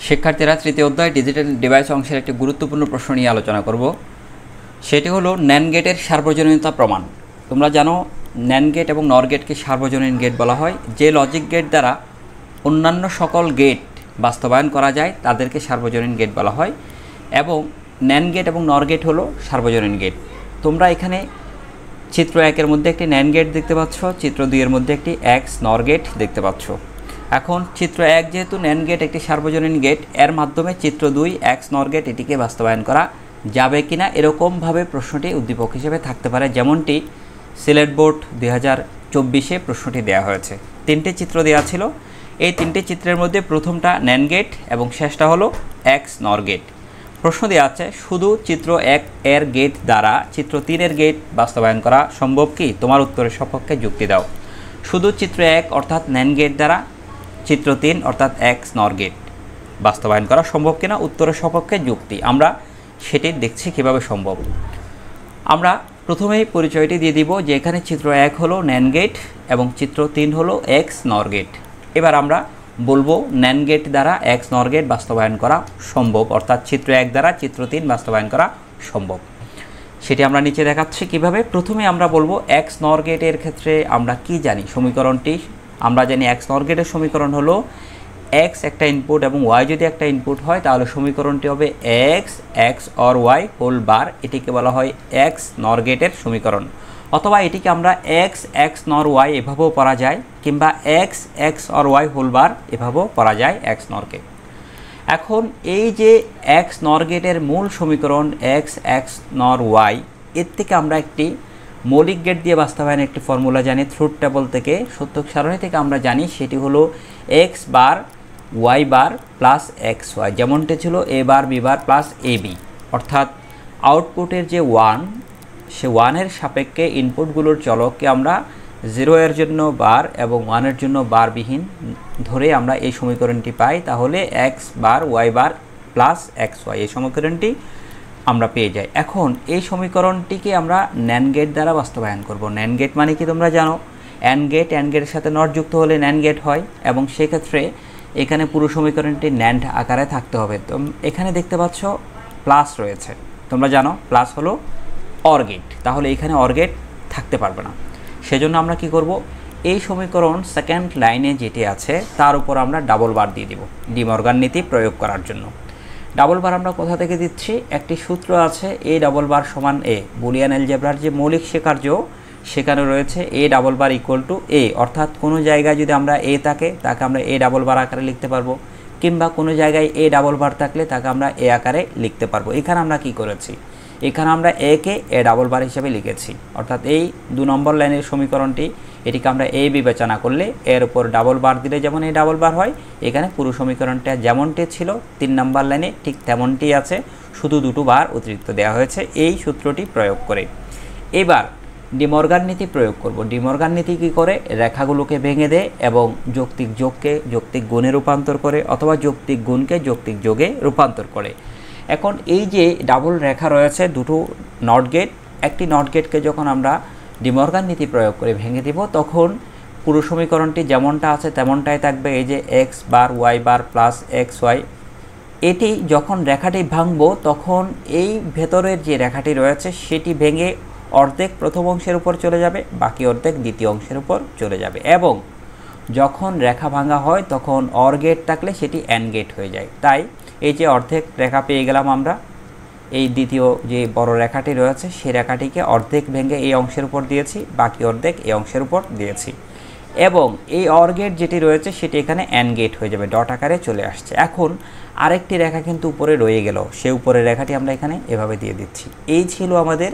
শিক্ষার্থীরা তৃতীয় অধ্যায় ডিজিটাল ডিভাইস অংশের একটি গুরুত্বপূর্ণ প্রশ্ন নিয়ে আলোচনা করব। সেটি হলো ন্যান্ড গেটের সার্বজনীনতা প্রমাণ। তোমরা জানো ন্যান্ড গেট এবং নর গেটকে সার্বজনীন গেট বলা হয়। যে লজিক গেট দ্বারা অন্যান্য সকল গেট বাস্তবায়ন করা যায় তাদেরকে সার্বজনীন গেট বলা হয়, এবং ন্যান্ড গেট এবং নর গেট হলো সার্বজনীন গেট। তোমরা এখানে চিত্র 1-এর মধ্যে একটি ন্যান্ড গেট দেখতে পাচ্ছ, চিত্র 2-এর মধ্যে একটি এক্স নর গেট দেখতে পাচ্ছ। এখন চিত্র 1 যেহেতু ন্যান্ড গেট একটি সার্বজনীন গেট, এর মাধ্যমে চিত্র 2 এক্স নর গেট এটিকে বাস্তবায়ন করা যাবে কিনা এরকমভাবে প্রশ্নটি উদ্দীপক হিসেবে থাকতে পারে, যেমনটি সিলেট বোর্ড 2024-এ প্রশ্নটি দেওয়া হয়েছে। 3টি চিত্র দেওয়া ছিল। এই 3টি চিত্রের মধ্যে প্রথমটা ন্যান্ড গেট এবং শেষটা হলো এক্স নর গেট। প্রশ্ন দেওয়া আছে শুধু চিত্র 1 এর গেট দ্বারা চিত্র 3 এর গেট বাস্তবায়ন করা সম্ভব কি? তোমার উত্তরের সপক্ষে যুক্তি দাও। শুধু চিত্র 1 অর্থাৎ ন্যান্ড গেট দ্বারা চিত্র 3 অর্থাৎ এক্স নর গেট বাস্তবায়ন করা সম্ভব কিনা উত্তরের সপক্ষে যুক্তি। আমরা সেটি দেখছি কিভাবে সম্ভব। আমরা প্রথমেই পরিচয়টি দিয়ে দিব যে এখানে চিত্র 1 হলো ন্যান্ড গেট এবং চিত্র 3 হলো এক্স নর গেট। এবার আমরা বলবো ন্যান্ড গেট দ্বারা এক্স নর গেট বাস্তবায়ন করা সম্ভব, অর্থাৎ চিত্র 1 দ্বারা চিত্র 3 বাস্তবায়ন করা সম্ভব। সেটি আমরা নিচে দেখাচ্ছি কিভাবে। প্রথমে আমরা বলবো এক্স নর গেটের ক্ষেত্রে আমরা কি জানি সমীকরণটি। আমরা জানি এক্স নর গেটের সমীকরণ হলো এক্স একটা ইনপুট এবং ওয়াই যদি একটা ইনপুট হয় তাহলে সমীকরণটি হবে X X or Y whole bar. এটিকে বলা হয় এক্স নর গেটের সমীকরণ, অথবা এটিকে আমরা এক্স এক্স নর ওয়াই এভাবেও পড়া যায়, কিংবা X X or Y whole bar এভাবেও পড়া যায় এক্স নর গেট। এখন এই যে এক্স নর গেটের মূল সমীকরণ এক্স এক্স নর ওয়াই, এর থেকে আমরা একটি মৌলিক গেট দিয়ে বাস্তবায়নের একটি ফর্মুলা জানি ট্রুথ টেবল থেকে, সত্যক সারণী থেকে আমরা জানি। সেটি হলো এক্স বার ওয়াই বার প্লাস এক্স ওয়াই, যেমনটি ছিল এ বার B bar plus A B, অর্থাৎ আউটপুটের যে 1 সে 1-এর সাপেক্ষে ইনপুটগুলোর চলককে আমরা 0 এর জন্য বার এবং 1-এর জন্য বারবিহীন ধরে আমরা এই সমীকরণটি পাই। তাহলে এক্স বার ওয়াই বার প্লাস এক্স ওয়াই এই সমীকরণটি আমরা পেয়ে যাই। এখন এই সমীকরণটিকে আমরা ন্যান্ড গেট দ্বারা বাস্তবায়ন করব। ন্যান্ড গেট মানে কি তোমরা জানো, অ্যান্ড গেটের সাথে নট যুক্ত হলে ন্যান্ড গেট হয়, এবং সেক্ষেত্রে এখানে পুরো সমীকরণটি ন্যান্ড আকারে থাকতে হবে। তো এখানে দেখতে পাচ্ছ প্লাস রয়েছে, তোমরা জানো প্লাস হলো অর গেট, তাহলে এখানে অর গেট থাকতে পারবে না। সেজন্য আমরা কি করব, এই সমীকরণ সেকেন্ড লাইনে যেটি আছে তার উপর আমরা ডাবল বার দিয়ে দিব ডি মর্গান নীতি প্রয়োগ করার জন্য। ডাবল বার আমরা কোথা থেকে দিচ্ছি, একটি সূত্র আছে এ ডাবল বার সমান এ, বুলিয়ান অ্যালজেব্রার যে মৌলিক স্বীকার্য সেখানে রয়েছে A double bar equal to A, অর্থাৎ কোনো জায়গায় যদি আমরা এ থাকে তাকে আমরা এ ডাবল বার আকারে লিখতে পারবো, কিংবা কোনো জায়গায় এ ডাবল বার থাকলে তাকে আমরা এ আকারে লিখতে পারবো। এখানে আমরা কি করেছি, এখানে আমরা এ কে এ ডাবল বার হিসেবে লিখেছি, অর্থাৎ এই 2 নম্বর লাইনের সমীকরণটি এটিকে আমরা এ বিবেচনা করলে এর উপর ডাবল বার দিলে যেমন এই ডাবল বার হয়, এখানে পুরো সমীকরণটা যেমনটি ছিল 3 নম্বর লাইনে ঠিক তেমনটি আছে, শুধু 2টো বার অতিরিক্ত দেওয়া হয়েছে এই সূত্রটি প্রয়োগ করে। এবার ডি মর্গান নীতি প্রয়োগ করব। ডি মর্গান নীতি কী করে, রেখাগুলোকে ভেঙে দেয় এবং যৌক্তিক যোগকে যৌক্তিক গুণে রূপান্তর করে, অথবা যৌক্তিক গুণকে যৌক্তিক যোগে রূপান্তর করে। এখন এই যে ডাবল রেখা রয়েছে দুটো নট গেট, একটি নট গেটকে যখন আমরা ডি মর্গান নীতি প্রয়োগ করে ভেঙে দিব তখন পুরো সমীকরণটি যেমনটা আছে তেমনটাই থাকবে। এই যে এক্স বার ওয়াই বার প্লাস এক্স ওয়াই, এটি যখন রেখাটি ভাঙবো তখন এই ভেতরের যে রেখাটি রয়েছে সেটি ভেঙে অর্ধেক প্রথম অংশের উপর চলে যাবে, বাকি অর্ধেক দ্বিতীয় অংশের উপর চলে যাবে। এবং যখন রেখা ভাঙা হয় তখন অর গেট থাকলে সেটি অ্যান্ড গেট হয়ে যায়। তাই এই যে অর্ধেক রেখা পেয়ে গেলাম আমরা, এই দ্বিতীয় যে বড় রেখাটি রয়েছে সেই রেখাটিকে অর্ধেক ভেঙে এই অংশের উপর দিয়েছি, বাকি অর্ধেক এই অংশের উপর দিয়েছি, এবং এই অর গেট যেটি রয়েছে সেটি এখানে অ্যান্ড গেট হয়ে যাবে, ডট আকারে চলে আসছে। এখন আরেকটি রেখা কিন্তু উপরে রয়ে গেল, সেই উপরের রেখাটি আমরা এখানে এভাবে দিয়ে দিচ্ছি। এই ছিল আমাদের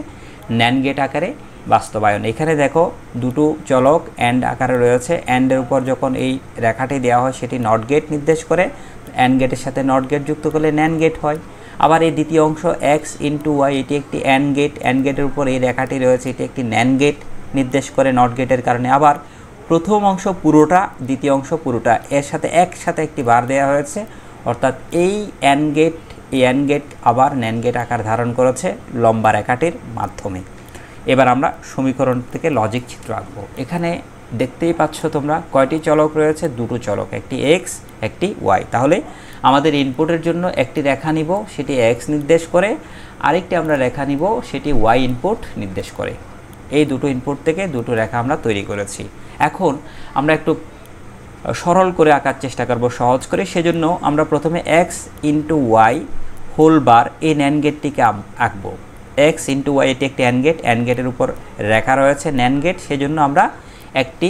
ন্যান্ড গেট আকারে বাস্তবায়ন। এখানে দেখো দুটো চলক অ্যান্ড আকারে রয়েছে, অ্যান্ডের উপর যখন এই রেখাটি দেওয়া হয় সেটি নট গেট নির্দেশ করে, অ্যান্ড গেটের সাথে নট গেট যুক্ত করলে ন্যান্ড গেট হয়। আবার এই দ্বিতীয় অংশ এক্স ইন্টু ওয়াই, এটি একটি অ্যান্ড গেট, অ্যান্ড গেটের উপর এই রেখাটি রয়েছে এটি একটি ন্যান্ড গেট নির্দেশ করে নট গেটের কারণে। আবার প্রথম অংশ পুরোটা, দ্বিতীয় অংশ পুরোটা, এর সাথে একসাথে একটি বার দেওয়া হয়েছে, অর্থাৎ এই অ্যান্ড গেট আবার ন্যান্ড গেট আকার ধারণ করেছে লম্বা রেখাটির মাধ্যমে। এবার আমরা সমীকরণ থেকে লজিক চিত্র আঁকবো। এখানে দেখতেই পাচ্ছ তোমরা কয়টি চলক রয়েছে, দুটো চলক, একটি এক্স একটি ওয়াই। তাহলে আমাদের ইনপুটের জন্য একটি রেখা নিব, সেটি এক্স নির্দেশ করে, আরেকটি আমরা রেখা নিব, সেটি ওয়াই ইনপুট নির্দেশ করে। এই দুটো ইনপুট থেকে দুটো রেখা আমরা তৈরি করেছি। এখন আমরা একটু সরল করে আঁকার চেষ্টা করব, সহজ করে। সেজন্য আমরা প্রথমে X into Y whole bar এই ন্যান্ড গেটটিকে আঁকবো। এক্স ইন্টু ওয়াই এটি একটি অ্যান্ড গেট, অ্যান্ড গেটের উপর রেখা রয়েছে ন্যান্ড গেট, সেজন্য আমরা একটি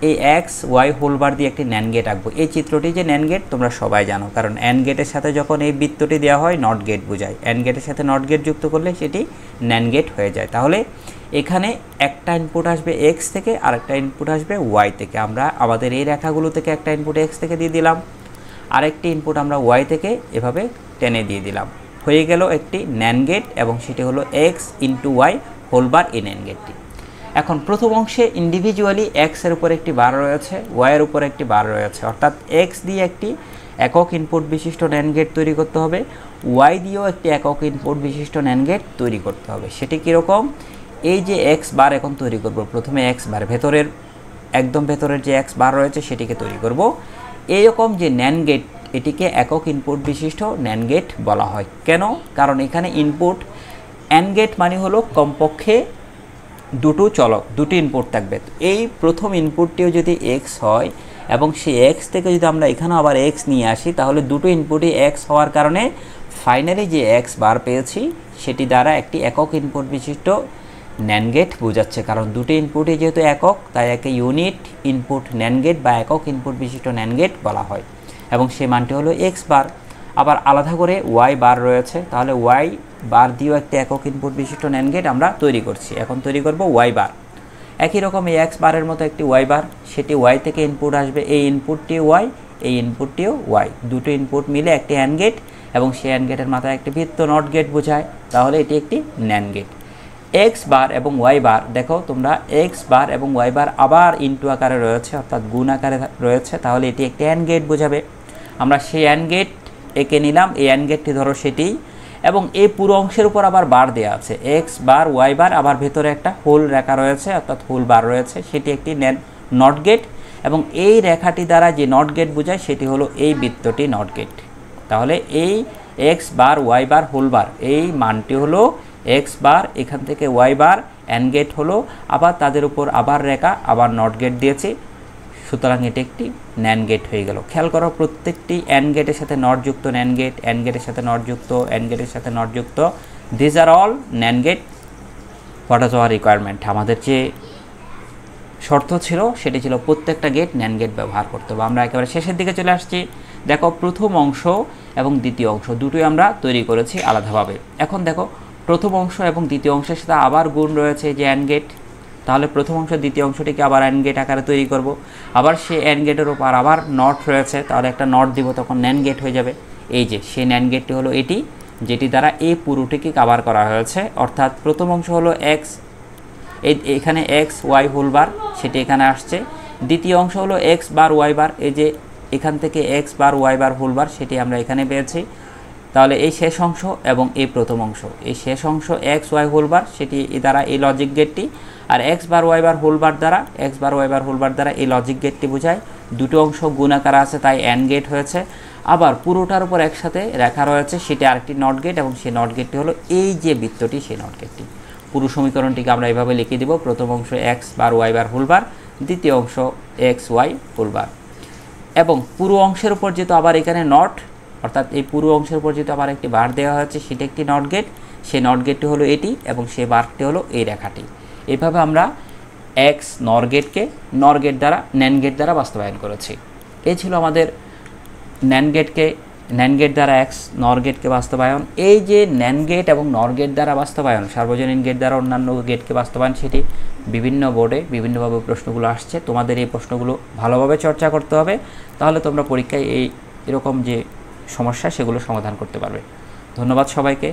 এই এক্স ওয়াই হোল বার দিয়ে একটি ন্যান্ড গেট আঁকবো। এই চিত্রটি যে ন্যান্ড গেট তোমরা সবাই জানো, কারণ অ্যান্ড গেটের সাথে যখন এই বৃত্তটি দেওয়া হয় নট গেট বোঝায়, অ্যান্ড গেটের সাথে নট গেট যুক্ত করলে সেটি ন্যান্ড গেট হয়ে যায়। তাহলে এখানে একটা ইনপুট আসবে এক্স থেকে, আর একটা ইনপুট আসবে ওয়াই থেকে। আমরা আমাদের এই রেখাগুলো থেকে একটা ইনপুট এক্স থেকে দিয়ে দিলাম, আরেকটি ইনপুট আমরা ওয়াই থেকে এভাবে টেনে দিয়ে দিলাম। হয়ে গেল একটি ন্যান্ড গেট, এবং সেটি হলো X into Y whole bar এই ন্যান্ড গেটটি। এখন প্রথম অংশে ইন্ডিভিজুয়ালি এক্সের উপর একটি বার রয়েছে, ওয়াইয়ের উপর একটি বার রয়েছে, অর্থাৎ এক্স দিয়ে একটি একক ইনপুট বিশিষ্ট ন্যান্ড গেট তৈরি করতে হবে, ওয়াই দিয়েও একটি একক ইনপুট বিশিষ্ট ন্যান্ড গেট তৈরি করতে হবে। সেটি কীরকম? এই যে এক্স বার এখন তৈরি করব, প্রথমে এক্স বার ভেতরের একদম ভেতরের যে এক্স বার রয়েছে সেটিকে তৈরি করব। এইরকম যে ন্যান্ড গেট, এটিকে একক ইনপুট বিশিষ্ট ন্যান্ড গেট বলা হয়। কেন? কারণ এখানে ইনপুট অ্যান্ড গেট মানে হলো কমপক্ষে দুটো চলক, দুটি ইনপুট থাকবে। এই প্রথম ইনপুটটিও যদি এক্স হয় এবং সেই এক্স থেকে যদি আমরা এখানে আবার এক্স নিয়ে আসি, তাহলে দুটো ইনপুটই এক্স হওয়ার কারণে ফাইনালি যে এক্স বার পেয়েছি সেটি দ্বারা একটি একক ইনপুট বিশিষ্ট ন্যান্ড গেট বোঝাচ্ছে। কারণ দুটো ইনপুটই যেহেতু একক, তাই একে ইউনিট ইনপুট ন্যান্ড গেট বা একক ইনপুট বিশিষ্ট ন্যান্ড গেট বলা হয়, এবং সেই মানটি হলো এক্স বার। আবার আলাদা করে ওয়াই বার রয়েছে, তাহলে ওয়াই বার দিয়েও একটি একক ইনপুট বিশিষ্ট ন্যান্ড গেট আমরা তৈরি করছি। এখন তৈরি করব ওয়াই বার। একই রকম এই এক্স বারের মতো একটি ওয়াই বার, সেটি ওয়াই থেকে ইনপুট আসবে, এই ইনপুটটিও ওয়াই, এই ইনপুটটিও ওয়াই, দুটো ইনপুট মিলে একটি অ্যান্ড গেট, এবং সেই অ্যান্ড গেটের মাথায় একটি বৃত্ত নট গেট বোঝায়, তাহলে এটি একটি ন্যান্ড গেট। এক্স বার এবং ওয়াই বার, দেখো তোমরা এক্স বার এবং ওয়াই বার আবার ইনটু আকারে রয়েছে, অর্থাৎ গুণ আকারে রয়েছে, তাহলে এটি একটি অ্যান্ড গেট বোঝাবে। আমরা সেই অ্যান্ড গেট এঁকে নিলাম, এই অ্যান্ড গেটটি ধরো সেটি, এবং এই পুরো অংশের উপর আবার বার দেওয়া আছে, এক্স বার ওয়াই বার, আবার ভেতরে একটা হোল রেখা রয়েছে অর্থাৎ হোল বার রয়েছে, সেটি একটি নট গেট, এবং এই রেখাটি দ্বারা যে নট গেট বোঝায় সেটি হলো এই বৃত্তটি নট গেট। তাহলে এই X bar Y bar whole bar এই মানটি হলো এক্স বার, এখান থেকে ওয়াই বার অ্যান্ড গেট হলো, আবার তাদের উপর আবার রেখা, আবার নট গেট দিয়েছি, সুতরাং এটি একটি ন্যান্ড গেট হয়ে গেল। খেয়াল করো প্রত্যেকটি অ্যান্ড গেটের সাথে নট যুক্ত ন্যান্ড গেট, অ্যান্ড গেটের সাথে নট যুক্ত, অ্যান্ড গেটের সাথে নট যুক্ত, these are all NAND gate. What is our requirement? আমাদের যে শর্ত ছিল সেটি ছিল প্রত্যেকটা গেট ন্যান্ড গেট ব্যবহার করতে হবে। আমরা একেবারে শেষের দিকে চলে আসছি। দেখো প্রথম অংশ এবং দ্বিতীয় অংশ দুটোই আমরা তৈরি করেছি আলাদাভাবে। এখন দেখো প্রথম অংশ এবং দ্বিতীয় অংশের সাথে আবার গুণ রয়েছে যে অ্যান্ড গেট, তাহলে প্রথম অংশ দ্বিতীয় অংশটিকে আবার অ্যান্ড গেট আকারে তৈরি করব। আবার সেই অ্যান্ড গেটের উপর আবার নট রয়েছে, তাহলে একটা নট দিব, তখন ন্যান্ড গেট হয়ে যাবে। এই যে সেই ন্যান্ড গেটটি হলো এটি, যেটি দ্বারা এই পুরোটিকে কভার করা হয়েছে। অর্থাৎ প্রথম অংশ হলো এক্স, এখানে এক্স ওয়াই হোল বার, সেটি এখানে আসছে। দ্বিতীয় অংশ হলো এক্স বার ওয়াই বার, এই যে এখান থেকে x bar Y bar whole বার, সেটি আমরা এখানে পেয়েছি। তাহলে এই শেষ অংশ এবং এই প্রথম অংশ, এই শেষ অংশ এক্স ওয়াই হোল বার, সেটি দ্বারা এই লজিক গেটটি, আর x bar Y bar whole বার দ্বারা, x bar Y bar whole বার দ্বারা এই লজিক গেটটি বোঝায়। দুটো অংশ গুণ আকারে আছে তাই অ্যান্ড গেট হয়েছে। আবার পুরোটার উপর একসাথে রেখা রয়েছে, সেটি আরেকটি নট গেট, এবং সেই নট গেটটি হলো এই যে বৃত্তটি, সেই নট গেটটি। পুরো সমীকরণটিকে আমরা এভাবে লিখে দেব, প্রথম অংশ x bar Y bar whole বার, দ্বিতীয় অংশ এক্স ওয়াই হোল বার। এবং পুরো অংশের উপর যেহেতু আবার এখানে নট, অর্থাৎ এই পুরো অংশের উপর যেহেতু আবার একটি বার দেওয়া হয়েছে, সেটি একটি নট গেট, সেই নট গেটটি হলো এটি, এবং সেই বারটি হলো এই রেখাটি। এভাবে আমরা এক্স নর গেটকে নর গেট দ্বারা ন্যান্ড গেট দ্বারা বাস্তবায়ন করেছি। এই ছিল আমাদের ন্যান্ড গেট দ্বারা এক্স নর গেটকে বাস্তবায়ন। এই যে ন্যান্ড গেট এবং নর গেট দ্বারা বাস্তবায়ন, সার্বজনীন গেট দ্বারা অন্যান্য গেটকে বাস্তবায়ন, সেটি বিভিন্ন বোর্ডে বিভিন্নভাবে প্রশ্নগুলো আসছে। তোমাদের এই প্রশ্নগুলো ভালোভাবে চর্চা করতে হবে, তাহলে তোমরা পরীক্ষায় এরকম যে সমস্যা সেগুলো সমাধান করতে পারবে। ধন্যবাদ সবাইকে।